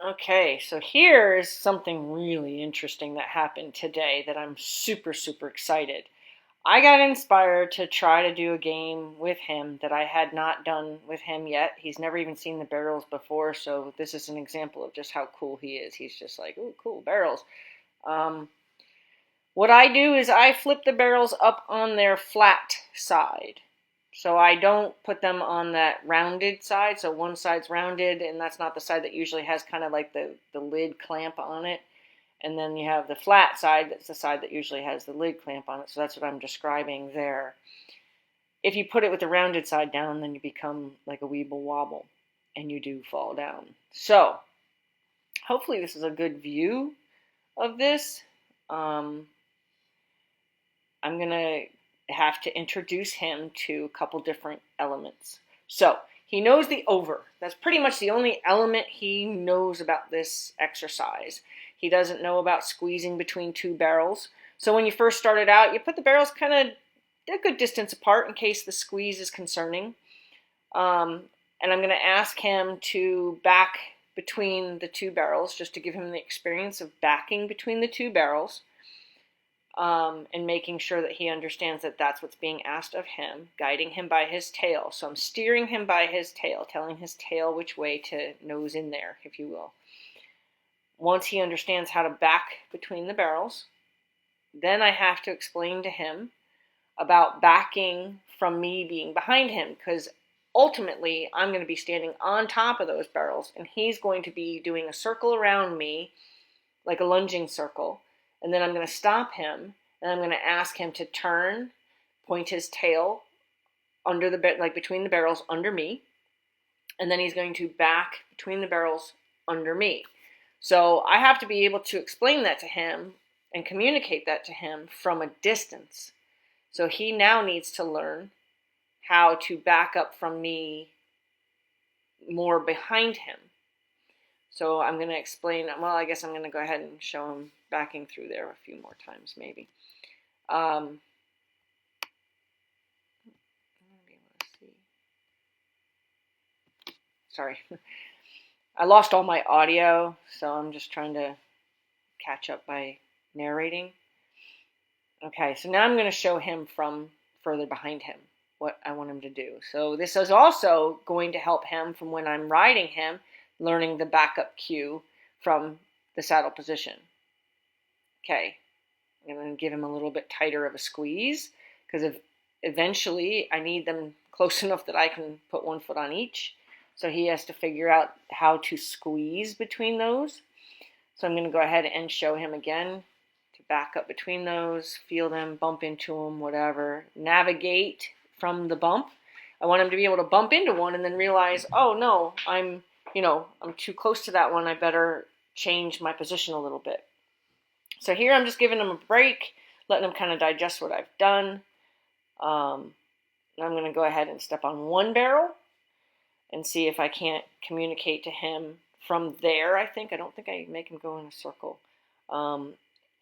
Okay, so here is something really interesting that happened today that I'm super, super excited. I got inspired to try to do a game with him that I had not done with him yet. He's never even seen the barrels before, so this is an example of just how cool he is. He's just like, "Ooh, cool, barrels." Um, what I do is I flip the barrels up on their flat side. So I don't put them on that rounded side. So one side's rounded, and that's not the side that usually has kind of like the lid clamp on it. And then you have the flat side, that's the side that usually has the lid clamp on it. So that's what I'm describing there. If you put it with the rounded side down, then you become like a weeble wobble, and you do fall down. So hopefully this is a good view of this. I'm going to have to introduce him to a couple different elements. So he knows the over. That's pretty much the only element he knows about this exercise. He doesn't know about squeezing between two barrels. So when you first started out, you put the barrels kind of a good distance apart in case the squeeze is concerning. And I'm going to ask him to back between the two barrels just to give him the experience of backing between the two barrels. And making sure that he understands that that's what's being asked of him, guiding him by his tail. So I'm steering him by his tail, telling his tail which way to nose in there, if you will. Once he understands how to back between the barrels, then I have to explain to him about backing from me being behind him, because ultimately I'm going to be standing on top of those barrels, and he's going to be doing a circle around me, like a lunging circle, and then I'm going to stop him, and I'm going to ask him to turn, point his tail under the like between the barrels under me, and then he's going to back between the barrels under me. So I have to be able to explain that to him and communicate that to him from a distance. So he now needs to learn how to back up from me more behind him. So I'm going to explain, well, I guess I'm going to go ahead and show him backing through there a few more times, maybe. Sorry. I lost all my audio, so I'm just trying to catch up by narrating. Okay, so now I'm going to show him from further behind him what I want him to do. So this is also going to help him from when I'm riding him, learning the backup cue from the saddle position. Okay, I'm going to give him a little bit tighter of a squeeze, because eventually I need them close enough that I can put one foot on each. So he has to figure out how to squeeze between those. So I'm going to go ahead and show him again to back up between those, feel them, bump into them, whatever. Navigate from the bump. I want him to be able to bump into one and then realize, oh no, I'm too close to that one. I better change my position a little bit. So here I'm just giving him a break, letting him kind of digest what I've done. I'm going to go ahead and step on one barrel and see if I can't communicate to him from there. I don't think I make him go in a circle. And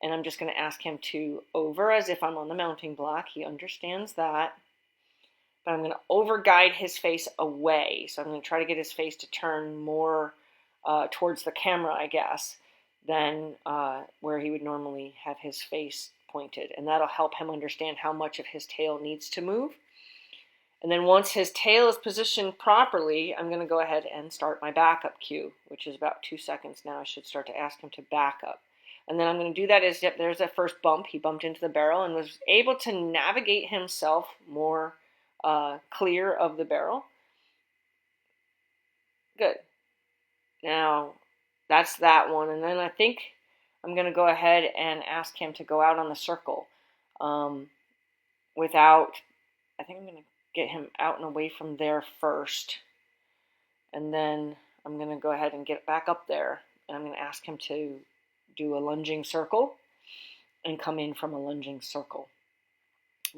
I'm just going to ask him to over as if I'm on the mounting block. He understands that. But I'm going to over guide his face away. So I'm going to try to get his face to turn more towards the camera, I guess, than where he would normally have his face pointed. And that'll help him understand how much of his tail needs to move. And then once his tail is positioned properly, I'm going to go ahead and start my backup cue, which is about 2 seconds now. I should start to ask him to back up. And then I'm going to do that as, yep, there's that first bump. He bumped into the barrel and was able to navigate himself more clear of the barrel. Good. Now, that's that one. And then I think I'm going to go ahead and ask him to go out on the circle without, I think I'm going to get him out and away from there first. And then I'm going to go ahead and get back up there. And I'm going to ask him to do a lunging circle and come in from a lunging circle.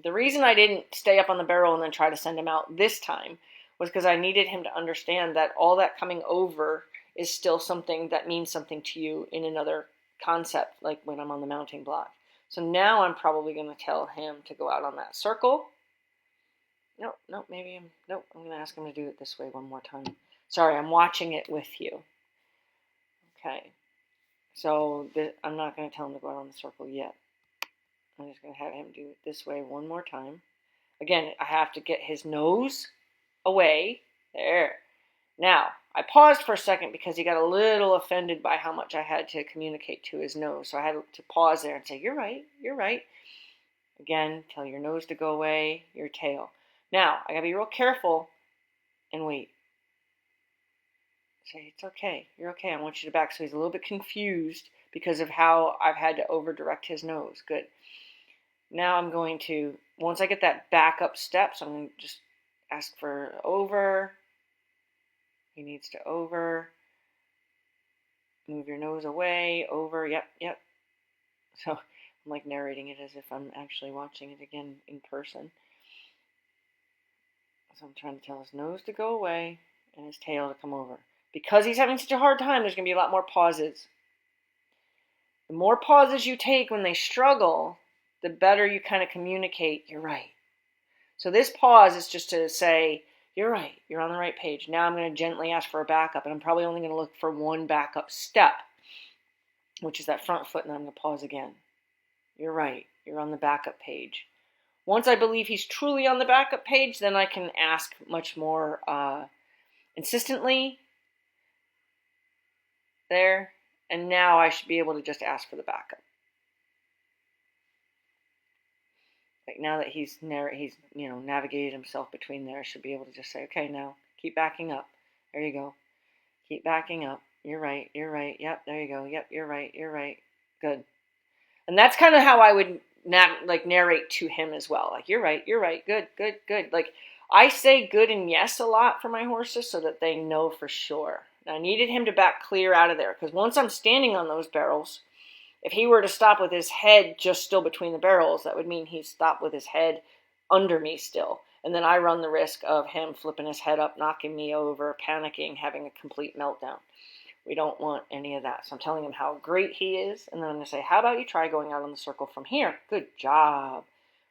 The reason I didn't stay up on the barrel and then try to send him out this time was because I needed him to understand that all that coming over is still something that means something to you in another concept, like when I'm on the mounting block. So now I'm probably going to tell him to go out on that circle. I'm going to ask him to do it this way one more time. Sorry, I'm watching it with you. Okay. So I'm not going to tell him to go out on the circle yet. I'm just going to have him do it this way one more time. Again, I have to get his nose away. There. Now, I paused for a second because he got a little offended by how much I had to communicate to his nose. So I had to pause there and say, you're right, you're right. Again, tell your nose to go away, your tail. Now, I got to be real careful and wait. Say, it's okay, you're okay, I want you to back. So he's a little bit confused because of how I've had to over-direct his nose. Good. Now I'm going to, once I get that back up step, so I'm going to just ask for over. He needs to over. Move your nose away, over, yep, yep. So I'm like narrating it as if I'm actually watching it again in person. So I'm trying to tell his nose to go away and his tail to come over. Because he's having such a hard time, there's going to be a lot more pauses. The more pauses you take when they struggle, the better you kind of communicate, you're right. So this pause is just to say, you're right, you're on the right page. Now I'm going to gently ask for a backup, and I'm probably only going to look for one backup step, which is that front foot, and then I'm going to pause again. You're right, you're on the backup page. Once I believe he's truly on the backup page, then I can ask much more insistently. There. And now I should be able to just ask for the backup. Like now that he's navigated himself between there, I should be able to just say, okay, now keep backing up. There you go. Keep backing up. You're right. You're right. Yep. There you go. Yep. You're right. You're right. Good. And that's kind of how I would narrate to him as well. Like, you're right. You're right. Good. Good. Good. Like, I say good and yes a lot for my horses so that they know for sure. And I needed him to back clear out of there because once I'm standing on those barrels, if he were to stop with his head just still between the barrels, that would mean he'd stop with his head under me still. And then I run the risk of him flipping his head up, knocking me over, panicking, having a complete meltdown. We don't want any of that. So I'm telling him how great he is. And then I'm going to say, how about you try going out on the circle from here? Good job.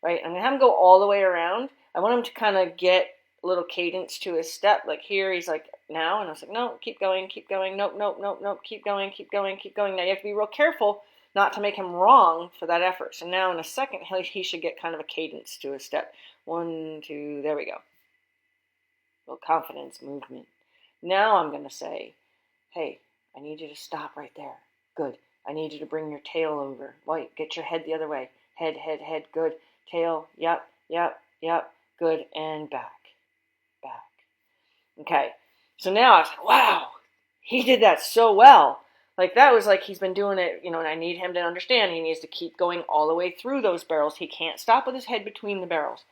Right? I'm going to have him go all the way around. I want him to kind of get a little cadence to his step. Like here, he's like, now. And I was like, no, keep going, keep going. Nope, nope, nope, nope. Keep going, keep going, keep going. Now you have to be real careful not to make him wrong for that effort. So now in a second, he should get kind of a cadence to his step. 1, 2, there we go. A little confidence movement. Now I'm going to say, hey, I need you to stop right there. Good. I need you to bring your tail over. Wait, get your head the other way. Head, head, head. Good. Tail. Yep, yep, yep. Good. And back. Back. Okay. So now I was like, wow, he did that so well. Like that was like he's been doing it, and I need him to understand he needs to keep going all the way through those barrels. He can't stop with his head between the barrels.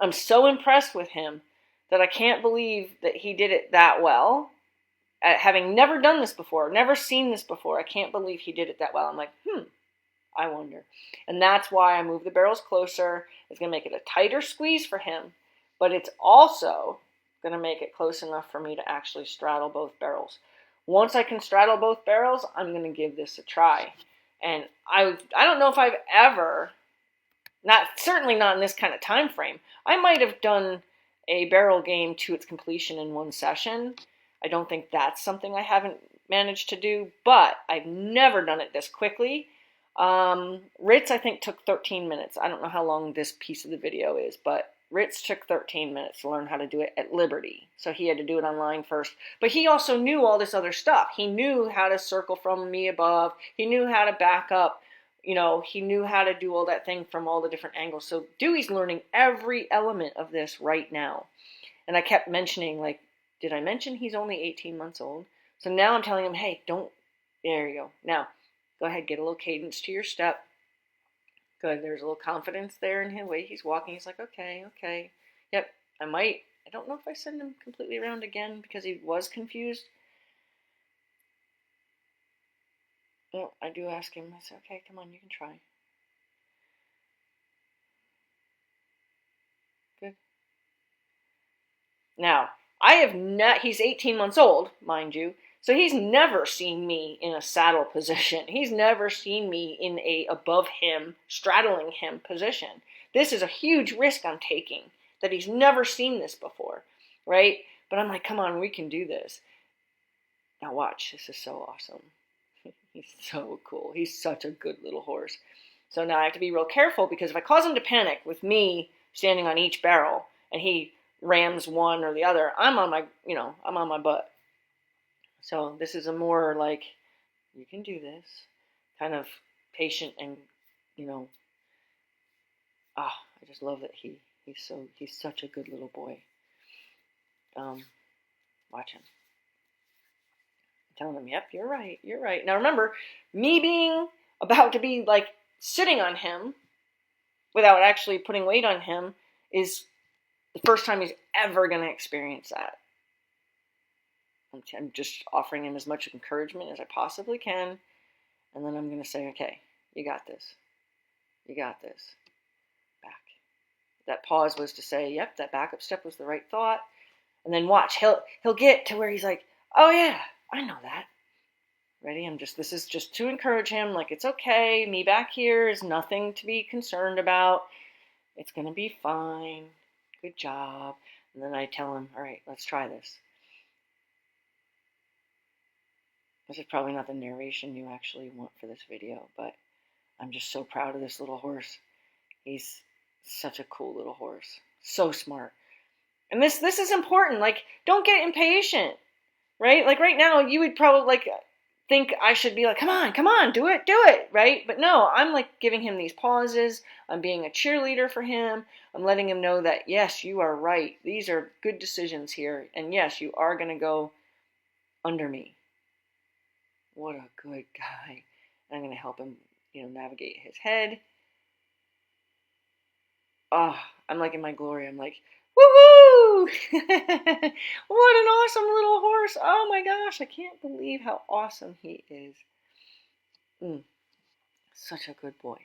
I'm so impressed with him that I can't believe that he did it that well. Having never done this before, never seen this before, I can't believe he did it that well. I'm like, I wonder. And that's why I moved the barrels closer. It's going to make it a tighter squeeze for him, but it's also going to make it close enough for me to actually straddle both barrels. Once I can straddle both barrels, I'm going to give this a try. And I don't know if I've ever, certainly not in this kind of time frame, I might have done a barrel game to its completion in one session. I don't think that's something I haven't managed to do, but I've never done it this quickly. Ritz, I think, took 13 minutes. I don't know how long this piece of the video is, but Ritz took 13 minutes to learn how to do it at Liberty. So he had to do it online first. But he also knew all this other stuff. He knew how to circle from me above. He knew how to back up. He knew how to do all that thing from all the different angles. So Dewey's learning every element of this right now. And I kept mentioning, like, did I mention he's only 18 months old? So now I'm telling him, hey, there you go. Now, go ahead, get a little cadence to your step. Good, there's a little confidence there in the way he's walking. He's like, okay. Yep, I don't know if I send him completely around again because he was confused. No, I do ask him. I say, okay, come on, you can try. Good. Now, he's 18 months old, mind you, so he's never seen me in a saddle position. He's never seen me in a above him, straddling him position. This is a huge risk I'm taking, that he's never seen this before, right? But I'm like, come on, we can do this. Now watch, this is so awesome. He's so cool. He's such a good little horse. So now I have to be real careful, because if I cause him to panic with me standing on each barrel and he rams one or the other, I'm on my, I'm on my butt. So this is a more like, you can do this, kind of patient and, I just love that he's such a good little boy. Watch him. Telling him, yep, you're right, you're right. Now remember, me being about to be like sitting on him without actually putting weight on him is the first time he's ever going to experience that. I'm just offering him as much encouragement as I possibly can, and then I'm going to say, okay, you got this. You got this. Back. That pause was to say, yep, that backup step was the right thought. And then watch, he'll get to where he's like, oh yeah, I know that. Ready? This is just to encourage him, like, it's okay, me back here is nothing to be concerned about. It's going to be fine. Good job. And then I tell him, all right, let's try this. This is probably not the narration you actually want for this video, but I'm just so proud of this little horse. He's such a cool little horse. So smart. And this is important. Like, don't get impatient, right? Like right now, you would probably like think I should be like, come on, do it, right? But no, I'm like giving him these pauses. I'm being a cheerleader for him. I'm letting him know that, yes, you are right. These are good decisions here. And yes, you are going to go under me. What a good guy. And I'm going to help him, navigate his head. Oh, I'm like in my glory. I'm like, woohoo! What an awesome little horse. Oh my gosh, I can't believe how awesome he is. Such a good boy.